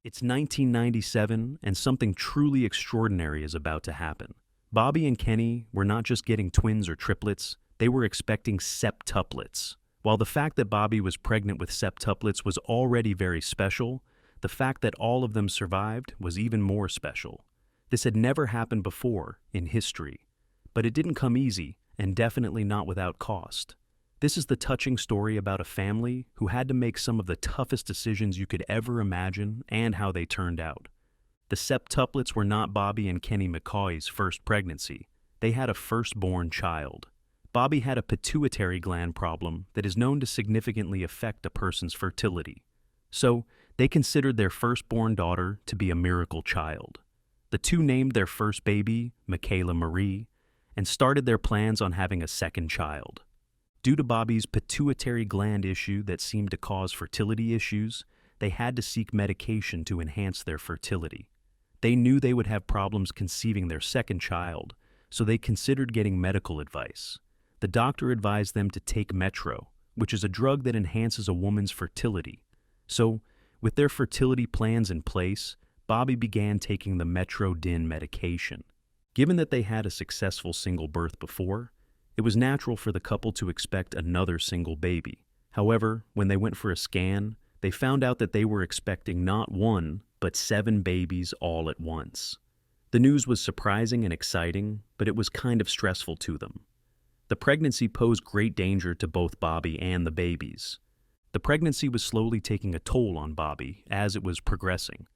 It's 1997, and something truly extraordinary is about to happen. Bobby and Kenny were not just getting twins or triplets, they were expecting septuplets. While the fact that Bobby was pregnant with septuplets was already very special, the fact that all of them survived was even more special. This had never happened before in history, but it didn't come easy, and definitely not without cost. This is the touching story about a family who had to make some of the toughest decisions you could ever imagine and how they turned out. The septuplets were not Bobby and Kenny McCoy's first pregnancy. They had a firstborn child. Bobby had a pituitary gland problem that is known to significantly affect a person's fertility. So, they considered their firstborn daughter to be a miracle child. The two named their first baby Michaela Marie and started their plans on having a second child. Due to Bobby's pituitary gland issue that seemed to cause fertility issues, they had to seek medication to enhance their fertility. They knew they would have problems conceiving their second child, so they considered getting medical advice. The doctor advised them to take Metro, which is a drug that enhances a woman's fertility. So, with their fertility plans in place, Bobby began taking the Metro-Din medication. Given that they had a successful single birth before, it was natural for the couple to expect another single baby. However, when they went for a scan, they found out that they were expecting not one, but 7 babies all at once. The news was surprising and exciting, but it was kind of stressful to them. The pregnancy posed great danger to both Bobby and the babies. The pregnancy was slowly taking a toll on Bobby as it was progressing.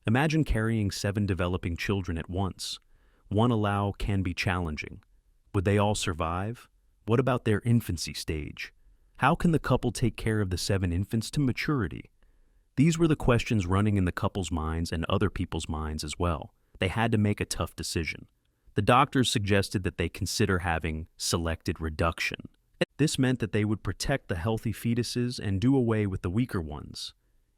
Imagine carrying 7 developing children at once. One allow can be challenging. Would they all survive? What about their infancy stage? How can the couple take care of the 7 infants to maturity? These were the questions running in the couple's minds and other people's minds as well. They had to make a tough decision. The doctors suggested that they consider having selected reduction. This meant that they would protect the healthy fetuses and do away with the weaker ones.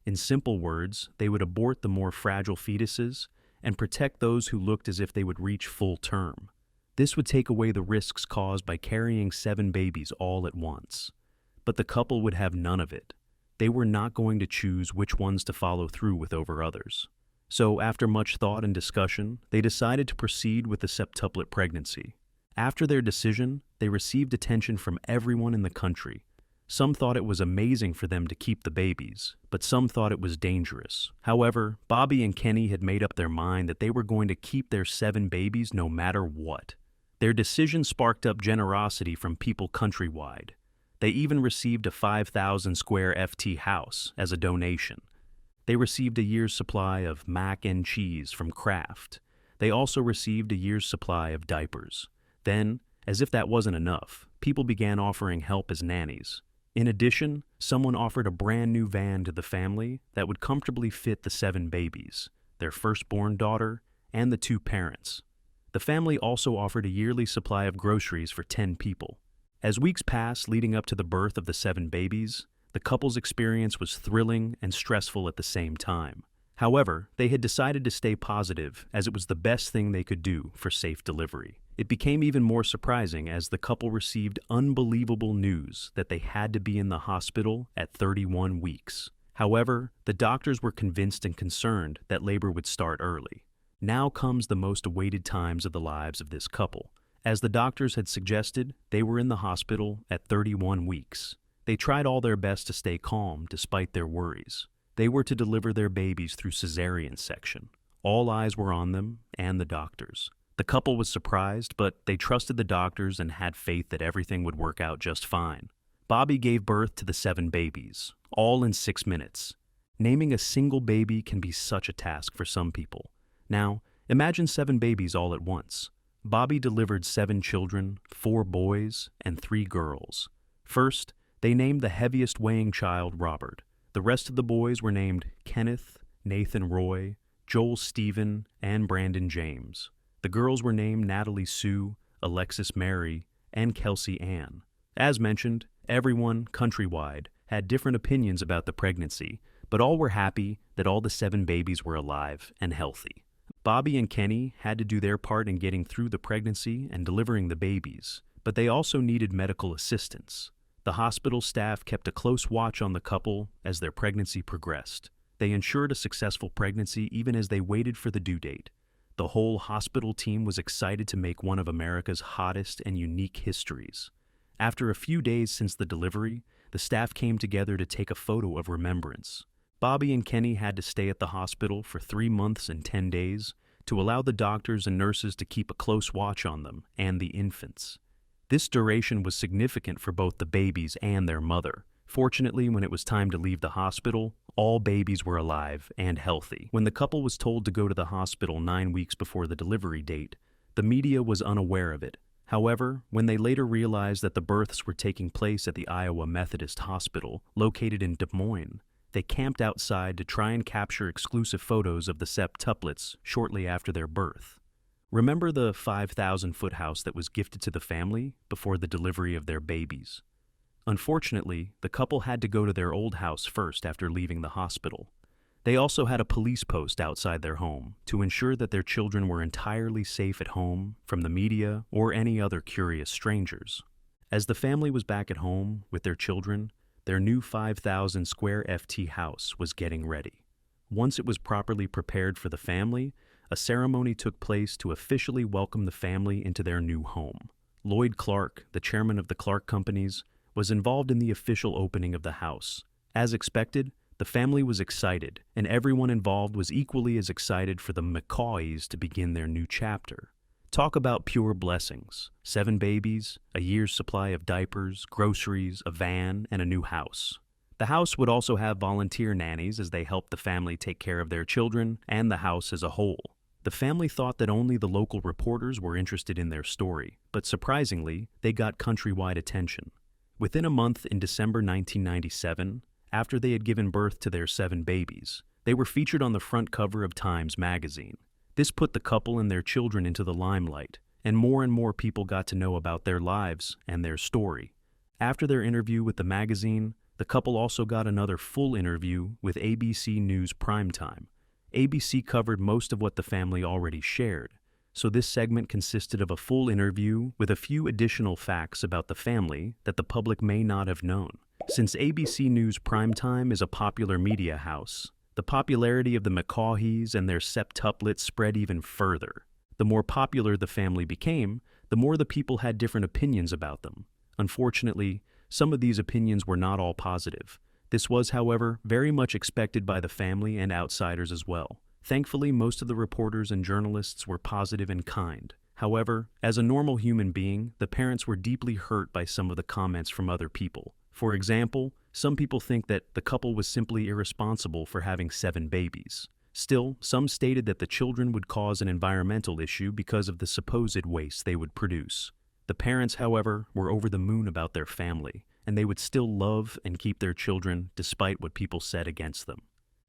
In simple words, they would abort the more fragile fetuses and protect those who looked as if they would reach full term. This would take away the risks caused by carrying 7 babies all at once. But the couple would have none of it. They were not going to choose which ones to follow through with over others. So, after much thought and discussion, they decided to proceed with the septuplet pregnancy. After their decision, they received attention from everyone in the country. Some thought it was amazing for them to keep the babies, but some thought it was dangerous. However, Bobby and Kenny had made up their mind that they were going to keep their 7 babies no matter what. Their decision sparked up generosity from people countrywide. They even received a 5,000 square FT house as a donation. They received a year's supply of mac and cheese from Kraft. They also received a year's supply of diapers. Then, as if that wasn't enough, people began offering help as nannies. In addition, someone offered a brand new van to the family that would comfortably fit the 7 babies, their firstborn daughter, and the 2 parents. The family also offered a yearly supply of groceries for 10 people. As weeks passed leading up to the birth of the 7 babies, the couple's experience was thrilling and stressful at the same time. However, they had decided to stay positive as it was the best thing they could do for safe delivery. It became even more surprising as the couple received unbelievable news that they had to be in the hospital at 31 weeks. However, the doctors were convinced and concerned that labor would start early. Now comes the most awaited times of the lives of this couple. As the doctors had suggested, they were in the hospital at 31 weeks. They tried all their best to stay calm despite their worries. They were to deliver their babies through cesarean section. All eyes were on them and the doctors. The couple was surprised, but they trusted the doctors and had faith that everything would work out just fine. Bobby gave birth to the 7 babies, all in 6 minutes. Naming a single baby can be such a task for some people. Now, imagine 7 babies all at once. Bobby delivered 7 children, 4 boys, and 3 girls. First, they named the heaviest weighing child Robert. The rest of the boys were named Kenneth, Nathan Roy, Joel Stephen, and Brandon James. The girls were named Natalie Sue, Alexis Mary, and Kelsey Ann. As mentioned, everyone, countrywide, had different opinions about the pregnancy, but all were happy that all the 7 babies were alive and healthy. Bobby and Kenny had to do their part in getting through the pregnancy and delivering the babies, but they also needed medical assistance. The hospital staff kept a close watch on the couple as their pregnancy progressed. They ensured a successful pregnancy even as they waited for the due date. The whole hospital team was excited to make one of America's hottest and unique histories. After a few days since the delivery, the staff came together to take a photo of remembrance. Bobby and Kenny had to stay at the hospital for 3 months and 10 days to allow the doctors and nurses to keep a close watch on them and the infants. This duration was significant for both the babies and their mother. Fortunately, when it was time to leave the hospital, all babies were alive and healthy. When the couple was told to go to the hospital 9 weeks before the delivery date, the media was unaware of it. However, when they later realized that the births were taking place at the Iowa Methodist Hospital, located in Des Moines, they camped outside to try and capture exclusive photos of the Septuplets shortly after their birth. Remember the 5,000-foot house that was gifted to the family before the delivery of their babies? Unfortunately, the couple had to go to their old house first after leaving the hospital. They also had a police post outside their home to ensure that their children were entirely safe at home from the media or any other curious strangers. As the family was back at home with their children, their new 5,000 square FT house was getting ready. Once it was properly prepared for the family, a ceremony took place to officially welcome the family into their new home. Lloyd Clark, the chairman of the Clark Companies, was involved in the official opening of the house. As expected, the family was excited, and everyone involved was equally as excited for the McCaws to begin their new chapter. Talk about pure blessings. 7 babies, a year's supply of diapers, groceries, a van, and a new house. The house would also have volunteer nannies as they helped the family take care of their children and the house as a whole. The family thought that only the local reporters were interested in their story, but surprisingly, they got countrywide attention. Within a month in December 1997, after they had given birth to their 7 babies, they were featured on the front cover of Times magazine. This put the couple and their children into the limelight, and more people got to know about their lives and their story. After their interview with the magazine, the couple also got another full interview with ABC News Primetime. ABC covered most of what the family already shared, so this segment consisted of a full interview with a few additional facts about the family that the public may not have known. Since ABC News Primetime is a popular media house, the popularity of the McCaws and their septuplets spread even further. The more popular the family became, the more the people had different opinions about them. Unfortunately, some of these opinions were not all positive. This was, however, very much expected by the family and outsiders as well. Thankfully, most of the reporters and journalists were positive and kind. However, as a normal human being, the parents were deeply hurt by some of the comments from other people. For example, some people think that the couple was simply irresponsible for having 7 babies. Still, some stated that the children would cause an environmental issue because of the supposed waste they would produce. The parents, however, were over the moon about their family, and they would still love and keep their children despite what people said against them.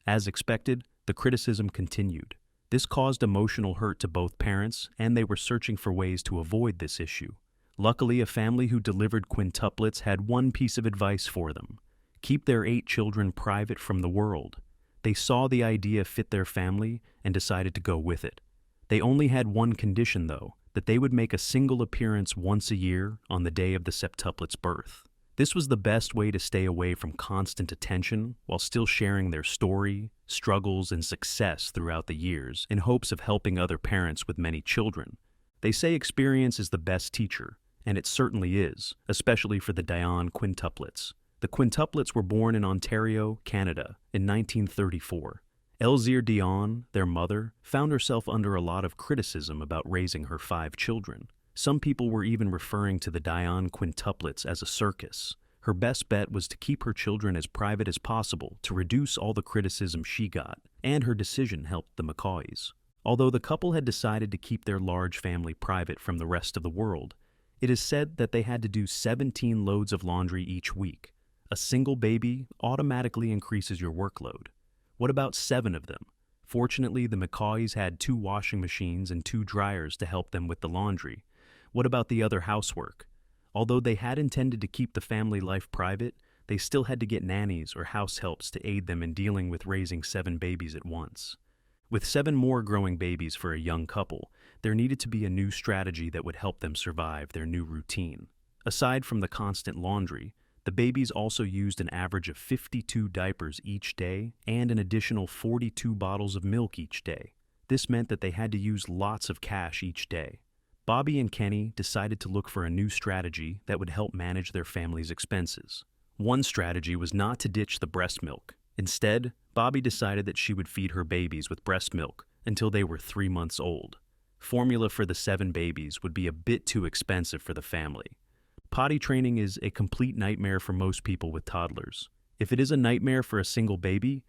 As expected, the criticism continued. This caused emotional hurt to both parents, and they were searching for ways to avoid this issue. Luckily, a family who delivered quintuplets had one piece of advice for them: keep their 8 children private from the world. They saw the idea fit their family and decided to go with it. They only had one condition, though, that they would make a single appearance once a year on the day of the septuplets' birth. This was the best way to stay away from constant attention while still sharing their story, struggles, and success throughout the years in hopes of helping other parents with many children. They say experience is the best teacher, and it certainly is, especially for the Dion quintuplets. The quintuplets were born in Ontario, Canada, in 1934. Elzire Dion, their mother, found herself under a lot of criticism about raising her 5 children. Some people were even referring to the Dion quintuplets as a circus. Her best bet was to keep her children as private as possible to reduce all the criticism she got, and her decision helped the McCaws. Although the couple had decided to keep their large family private from the rest of the world, it is said that they had to do 17 loads of laundry each week. A single baby automatically increases your workload. What about 7 of them? Fortunately, the McCaws had 2 washing machines and 2 dryers to help them with the laundry. What about the other housework? Although they had intended to keep the family life private, they still had to get nannies or house helps to aid them in dealing with raising 7 babies at once. With 7 more growing babies for a young couple, there needed to be a new strategy that would help them survive their new routine. Aside from the constant laundry, The babies also used an average of 52 diapers each day and an additional 42 bottles of milk each day. This meant that they had to use lots of cash each day. Bobby and Kenny decided to look for a new strategy that would help manage their family's expenses. One strategy was not to ditch the breast milk. Instead, Bobby decided that she would feed her babies with breast milk until they were 3 months old. Formula for the 7 babies would be a bit too expensive for the family. Potty training is a complete nightmare for most people with toddlers. If it is a nightmare for a single baby,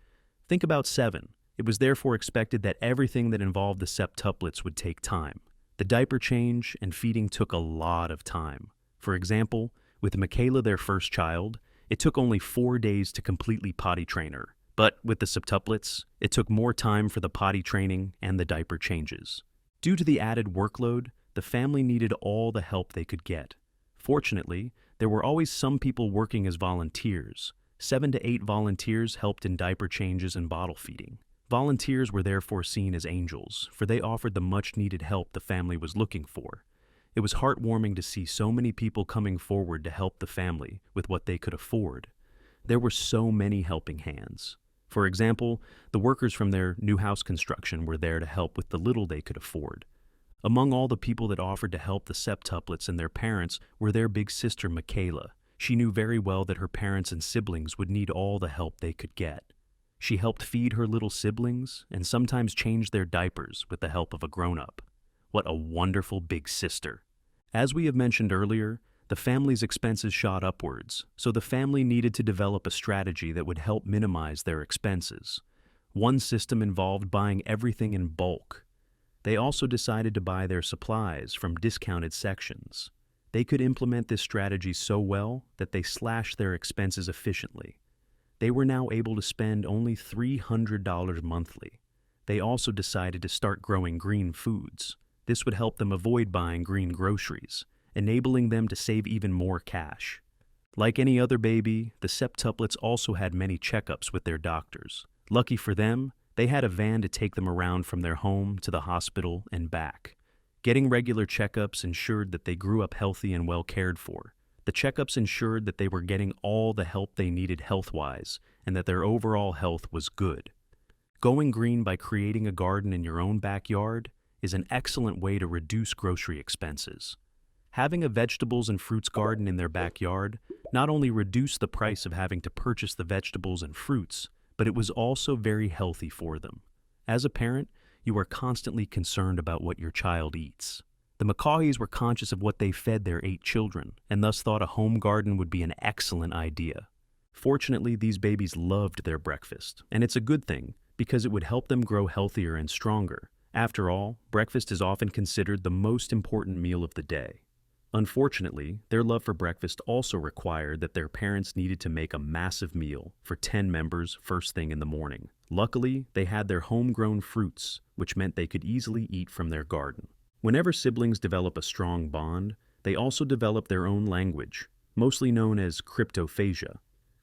think about 7. It was therefore expected that everything that involved the septuplets would take time. The diaper change and feeding took a lot of time. For example, with Michaela, their first child, it took only 4 days to completely potty train her. But with the septuplets, it took more time for the potty training and the diaper changes. Due to the added workload, the family needed all the help they could get. Fortunately, there were always some people working as volunteers. 7 to 8 volunteers helped in diaper changes and bottle feeding. Volunteers were therefore seen as angels, for they offered the much-needed help the family was looking for. It was heartwarming to see so many people coming forward to help the family with what they could afford. There were so many helping hands. For example, the workers from their new house construction were there to help with the little they could afford. Among all the people that offered to help the septuplets and their parents were their big sister Michaela. She knew very well that her parents and siblings would need all the help they could get. She helped feed her little siblings and sometimes change their diapers with the help of a grown-up. What a wonderful big sister. As we have mentioned earlier, the family's expenses shot upwards, so the family needed to develop a strategy that would help minimize their expenses. One system involved buying everything in bulk. They also decided to buy their supplies from discounted sections. They could implement this strategy so well that they slashed their expenses efficiently. They were now able to spend only $300 monthly. They also decided to start growing green foods. This would help them avoid buying green groceries, enabling them to save even more cash. Like any other baby, the septuplets also had many checkups with their doctors. Lucky for them, they had a van to take them around from their home to the hospital and back. Getting regular checkups ensured that they grew up healthy and well cared for. The checkups ensured that they were getting all the help they needed health-wise and that their overall health was good. Going green by creating a garden in your own backyard is an excellent way to reduce grocery expenses. Having a vegetables and fruits garden in their backyard not only reduced the price of having to purchase the vegetables and fruits, but it was also very healthy for them. As a parent, you are constantly concerned about what your child eats. The McCaugheys were conscious of what they fed their 8 children, and thus thought a home garden would be an excellent idea. Fortunately, these babies loved their breakfast, and it's a good thing, because it would help them grow healthier and stronger. After all, breakfast is often considered the most important meal of the day. Unfortunately, their love for breakfast also required that their parents needed to make a massive meal for 10 members first thing in the morning. Luckily, they had their homegrown fruits, which meant they could easily eat from their garden. Whenever siblings develop a strong bond, they also develop their own language, mostly known as cryptophagia.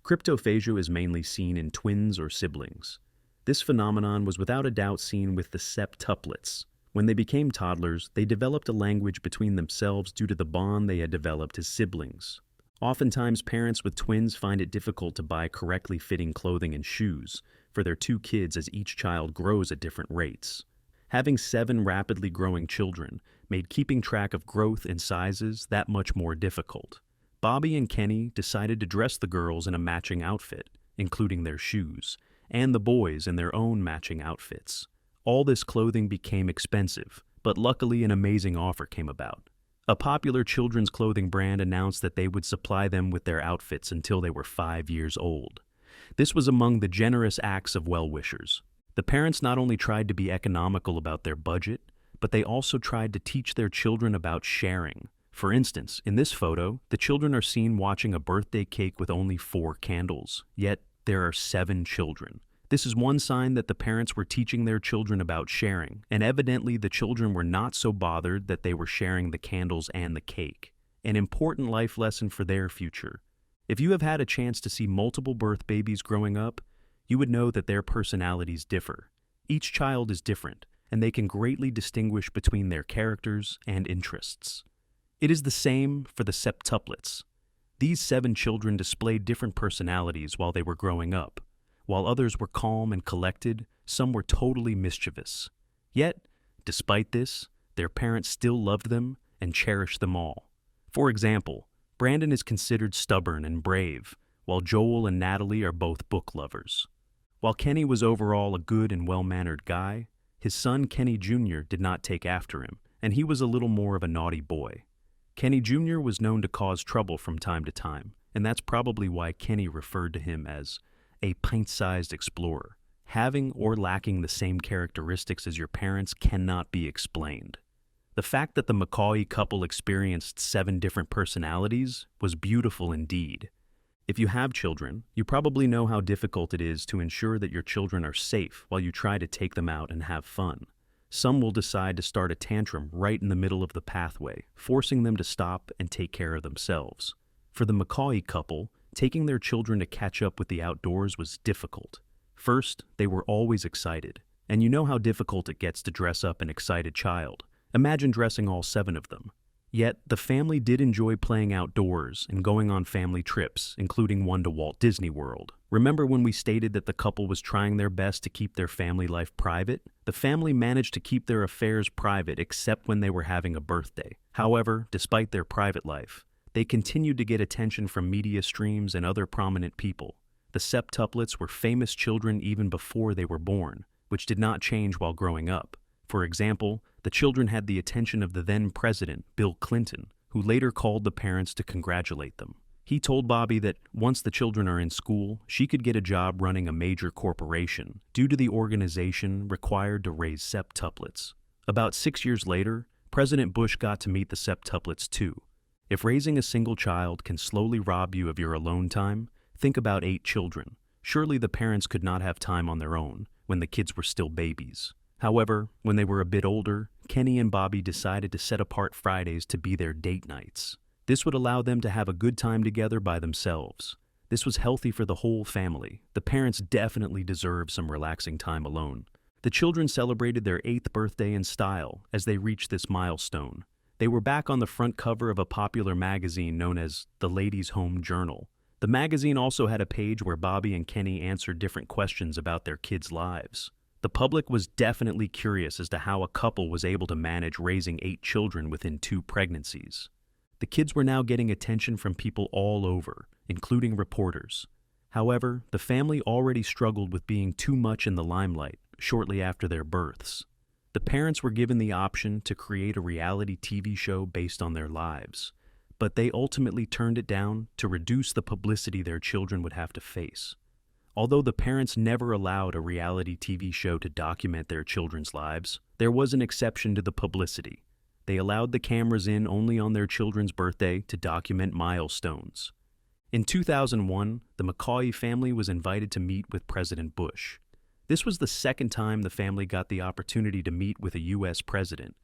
Cryptophagia is mainly seen in twins or siblings. This phenomenon was without a doubt seen with the septuplets. When they became toddlers, they developed a language between themselves due to the bond they had developed as siblings. Oftentimes, parents with twins find it difficult to buy correctly fitting clothing and shoes for their 2 kids as each child grows at different rates. Having 7 rapidly growing children made keeping track of growth and sizes that much more difficult. Bobby and Kenny decided to dress the girls in a matching outfit, including their shoes, and the boys in their own matching outfits. All this clothing became expensive, but luckily an amazing offer came about. A popular children's clothing brand announced that they would supply them with their outfits until they were 5 years old. This was among the generous acts of well-wishers. The parents not only tried to be economical about their budget, but they also tried to teach their children about sharing. For instance, in this photo, the children are seen watching a birthday cake with only 4 candles, yet there are 7 children. This is one sign that the parents were teaching their children about sharing, and evidently the children were not so bothered that they were sharing the candles and the cake. An important life lesson for their future. If you have had a chance to see multiple birth babies growing up, you would know that their personalities differ. Each child is different, and they can greatly distinguish between their characters and interests. It is the same for the septuplets. These 7 children displayed different personalities while they were growing up. While others were calm and collected, some were totally mischievous. Yet, despite this, their parents still loved them and cherished them all. For example, Brandon is considered stubborn and brave, while Joel and Natalie are both book lovers. While Kenny was overall a good and well-mannered guy, his son Kenny Jr. did not take after him, and he was a little more of a naughty boy. Kenny Jr. was known to cause trouble from time to time, and that's probably why Kenny referred to him as a pint-sized explorer. Having or lacking the same characteristics as your parents cannot be explained. The fact that the McCauley couple experienced 7 different personalities was beautiful indeed. If you have children, you probably know how difficult it is to ensure that your children are safe while you try to take them out and have fun. Some will decide to start a tantrum right in the middle of the pathway, forcing them to stop and take care of themselves. For the McCauley couple, taking their children to catch up with the outdoors was difficult. First, they were always excited, and you know how difficult it gets to dress up an excited child. Imagine dressing all 7 of them. Yet, the family did enjoy playing outdoors and going on family trips, including one to Walt Disney World. Remember when we stated that the couple was trying their best to keep their family life private? The family managed to keep their affairs private except when they were having a birthday. However, despite their private life, they continued to get attention from media streams and other prominent people. The Septuplets were famous children even before they were born, which did not change while growing up. For example, the children had the attention of the then president, Bill Clinton, who later called the parents to congratulate them. He told Bobby that once the children are in school, she could get a job running a major corporation due to the organization required to raise septuplets. About 6 years later, President Bush got to meet the septuplets too. If raising a single child can slowly rob you of your alone time, think about 8 children. Surely the parents could not have time on their own when the kids were still babies. However, when they were a bit older, Kenny and Bobby decided to set apart Fridays to be their date nights. This would allow them to have a good time together by themselves. This was healthy for the whole family. The parents definitely deserved some relaxing time alone. The children celebrated their 8th birthday in style as they reached this milestone. They were back on the front cover of a popular magazine known as the Ladies' Home Journal. The magazine also had a page where Bobby and Kenny answered different questions about their kids' lives. The public was definitely curious as to how a couple was able to manage raising 8 children within 2 pregnancies. The kids were now getting attention from people all over, including reporters. However, the family already struggled with being too much in the limelight shortly after their births. The parents were given the option to create a reality TV show based on their lives, but they ultimately turned it down to reduce the publicity their children would have to face. Although the parents never allowed a reality TV show to document their children's lives, there was an exception to the publicity. They allowed the cameras in only on their children's birthday to document milestones. In 2001, the McCauley family was invited to meet with President Bush. This was the second time the family got the opportunity to meet with a U.S. president,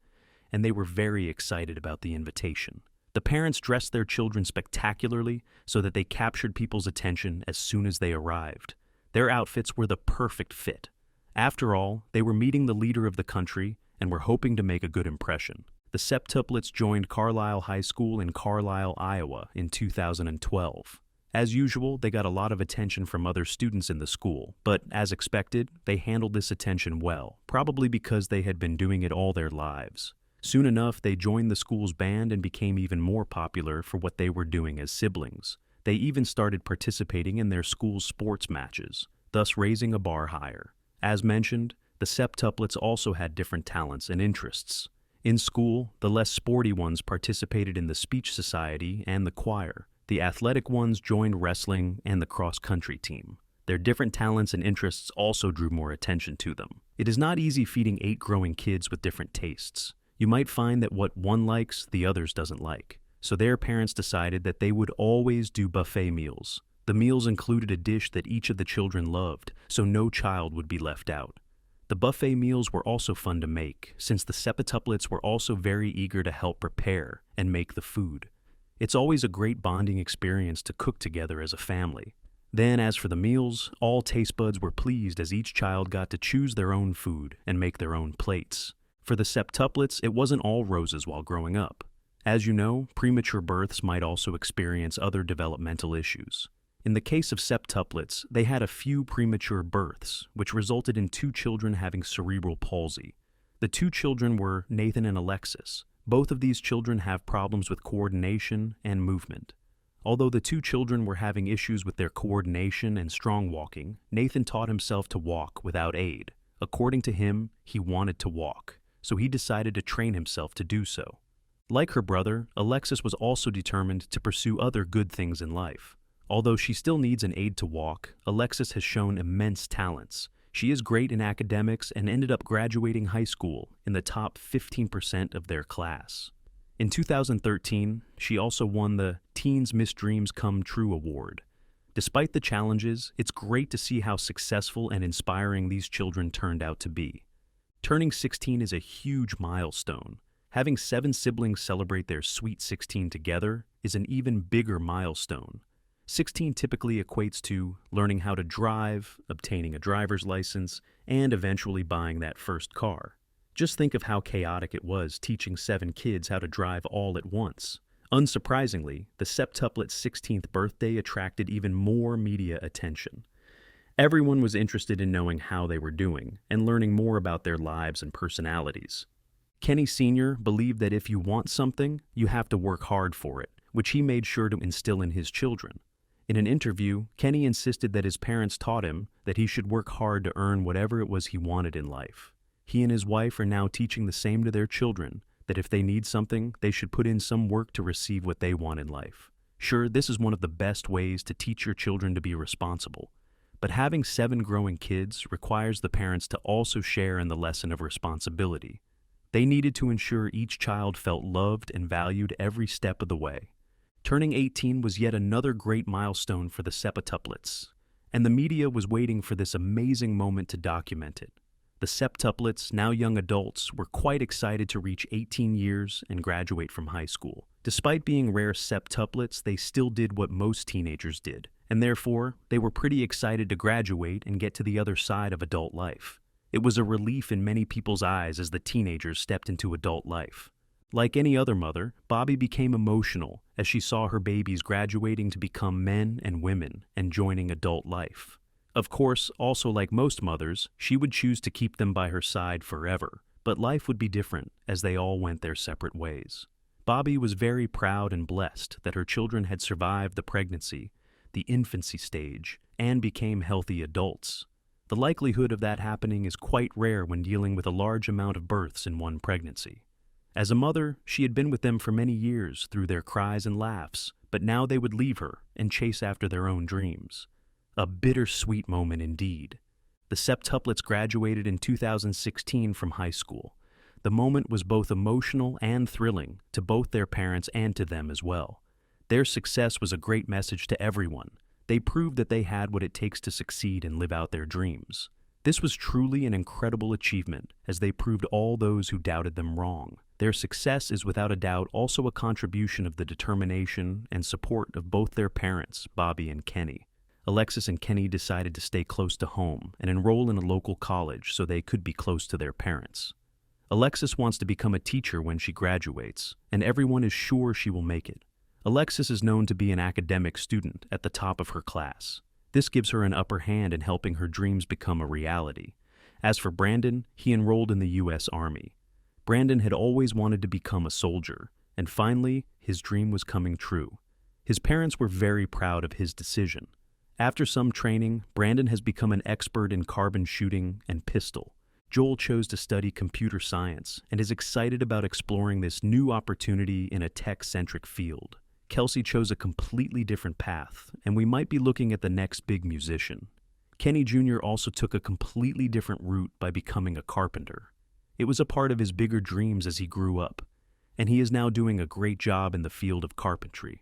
and they were very excited about the invitation. The parents dressed their children spectacularly so that they captured people's attention as soon as they arrived. Their outfits were the perfect fit. After all, they were meeting the leader of the country and were hoping to make a good impression. The septuplets joined Carlisle High School in Carlisle, Iowa in 2012. As usual, they got a lot of attention from other students in the school, but as expected, they handled this attention well, probably because they had been doing it all their lives. Soon enough, they joined the school's band and became even more popular for what they were doing as siblings. They even started participating in their school's sports matches, thus raising a bar higher. As mentioned, the septuplets also had different talents and interests. In school, the less sporty ones participated in the speech society and the choir. The athletic ones joined wrestling and the cross-country team. Their different talents and interests also drew more attention to them. It is not easy feeding 8 growing kids with different tastes. You might find that what one likes, the others doesn't like. So their parents decided that they would always do buffet meals. The meals included a dish that each of the children loved, so no child would be left out. The buffet meals were also fun to make, since the septuplets were also very eager to help prepare and make the food. It's always a great bonding experience to cook together as a family. Then, as for the meals, all taste buds were pleased as each child got to choose their own food and make their own plates. For the septuplets, it wasn't all roses while growing up. As you know, premature births might also experience other developmental issues. In the case of septuplets, they had a few premature births, which resulted in 2 children having cerebral palsy. The 2 children were Nathan and Alexis. Both of these children have problems with coordination and movement. Although the 2 children were having issues with their coordination and strong walking, Nathan taught himself to walk without aid. According to him, he wanted to walk, so he decided to train himself to do so. Like her brother, Alexis was also determined to pursue other good things in life. Although she still needs an aid to walk, Alexis has shown immense talents. She is great in academics and ended up graduating high school in the top 15% of their class. In 2013, she also won the Teens Miss Dreams Come True Award. Despite the challenges, it's great to see how successful and inspiring these children turned out to be. Turning 16 is a huge milestone. Having 7 siblings celebrate their sweet 16 together is an even bigger milestone. 16 typically equates to learning how to drive, obtaining a driver's license, and eventually buying that first car. Just think of how chaotic it was teaching 7 kids how to drive all at once. Unsurprisingly, the septuplet's 16th birthday attracted even more media attention. Everyone was interested in knowing how they were doing and learning more about their lives and personalities. Kenny Sr. believed that if you want something, you have to work hard for it, which he made sure to instill in his children. In an interview, Kenny insisted that his parents taught him that he should work hard to earn whatever it was he wanted in life. He and his wife are now teaching the same to their children, that if they need something, they should put in some work to receive what they want in life. Sure, this is one of the best ways to teach your children to be responsible, but having 7 growing kids requires the parents to also share in the lesson of responsibility. They needed to ensure each child felt loved and valued every step of the way. Turning 18 was yet another great milestone for the septuplets, and the media was waiting for this amazing moment to document it. The septuplets, now young adults, were quite excited to reach 18 years and graduate from high school. Despite being rare septuplets, they still did what most teenagers did, and therefore, they were pretty excited to graduate and get to the other side of adult life. It was a relief in many people's eyes as the teenagers stepped into adult life. Like any other mother, Bobby became emotional as she saw her babies graduating to become men and women and joining adult life. Of course, also like most mothers, she would choose to keep them by her side forever, but life would be different as they all went their separate ways. Bobby was very proud and blessed that her children had survived the pregnancy, the infancy stage, and became healthy adults. The likelihood of that happening is quite rare when dealing with a large amount of births in one pregnancy. As a mother, she had been with them for many years through their cries and laughs, but now they would leave her and chase after their own dreams. A bittersweet moment indeed. The septuplets graduated in 2016 from high school. The moment was both emotional and thrilling to both their parents and to them as well. Their success was a great message to everyone. They proved that they had what it takes to succeed and live out their dreams. This was truly an incredible achievement, as they proved all those who doubted them wrong. Their success is without a doubt also a contribution of the determination and support of both their parents, Bobby and Kenny. Alexis and Kenny decided to stay close to home and enroll in a local college so they could be close to their parents. Alexis wants to become a teacher when she graduates, and everyone is sure she will make it. Alexis is known to be an academic student at the top of her class. This gives her an upper hand in helping her dreams become a reality. As for Brandon, he enrolled in the U.S. Army. Brandon had always wanted to become a soldier, and finally, his dream was coming true. His parents were very proud of his decision. After some training, Brandon has become an expert in carbon shooting and pistol. Joel chose to study computer science and is excited about exploring this new opportunity in a tech-centric field. Kelsey chose a completely different path, and we might be looking at the next big musician. Kenny Jr. also took a completely different route by becoming a carpenter. It was a part of his bigger dreams as he grew up, and he is now doing a great job in the field of carpentry.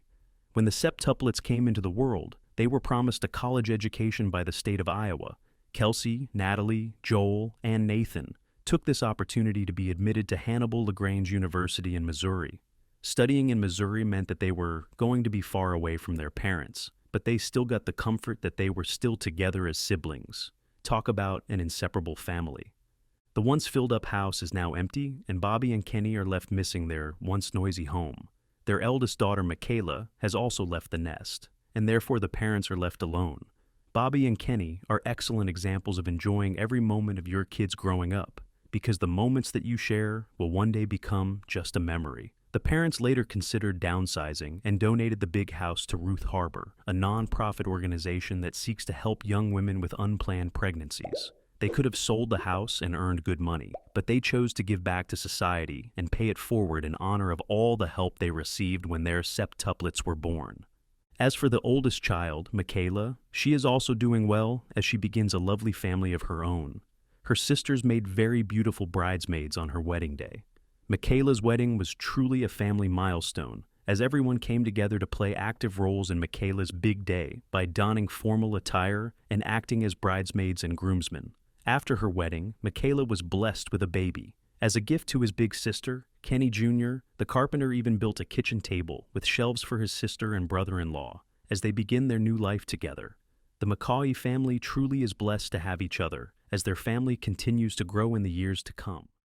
When the septuplets came into the world, they were promised a college education by the state of Iowa. Kelsey, Natalie, Joel, and Nathan took this opportunity to be admitted to Hannibal LaGrange University in Missouri. Studying in Missouri meant that they were going to be far away from their parents, but they still got the comfort that they were still together as siblings. Talk about an inseparable family. The once filled-up house is now empty, and Bobby and Kenny are left missing their once noisy home. Their eldest daughter, Michaela, has also left the nest, and therefore the parents are left alone. Bobby and Kenny are excellent examples of enjoying every moment of your kids growing up, because the moments that you share will one day become just a memory. The parents later considered downsizing and donated the big house to Ruth Harbor, a non-profit organization that seeks to help young women with unplanned pregnancies. They could have sold the house and earned good money, but they chose to give back to society and pay it forward in honor of all the help they received when their septuplets were born. As for the oldest child, Michaela, she is also doing well as she begins a lovely family of her own. Her sisters made very beautiful bridesmaids on her wedding day. Michaela's wedding was truly a family milestone, as everyone came together to play active roles in Michaela's big day by donning formal attire and acting as bridesmaids and groomsmen. After her wedding, Michaela was blessed with a baby. As a gift to his big sister, Kenny Jr., the carpenter even built a kitchen table with shelves for his sister and brother-in-law as they begin their new life together. The McCauley family truly is blessed to have each other as their family continues to grow in the years to come.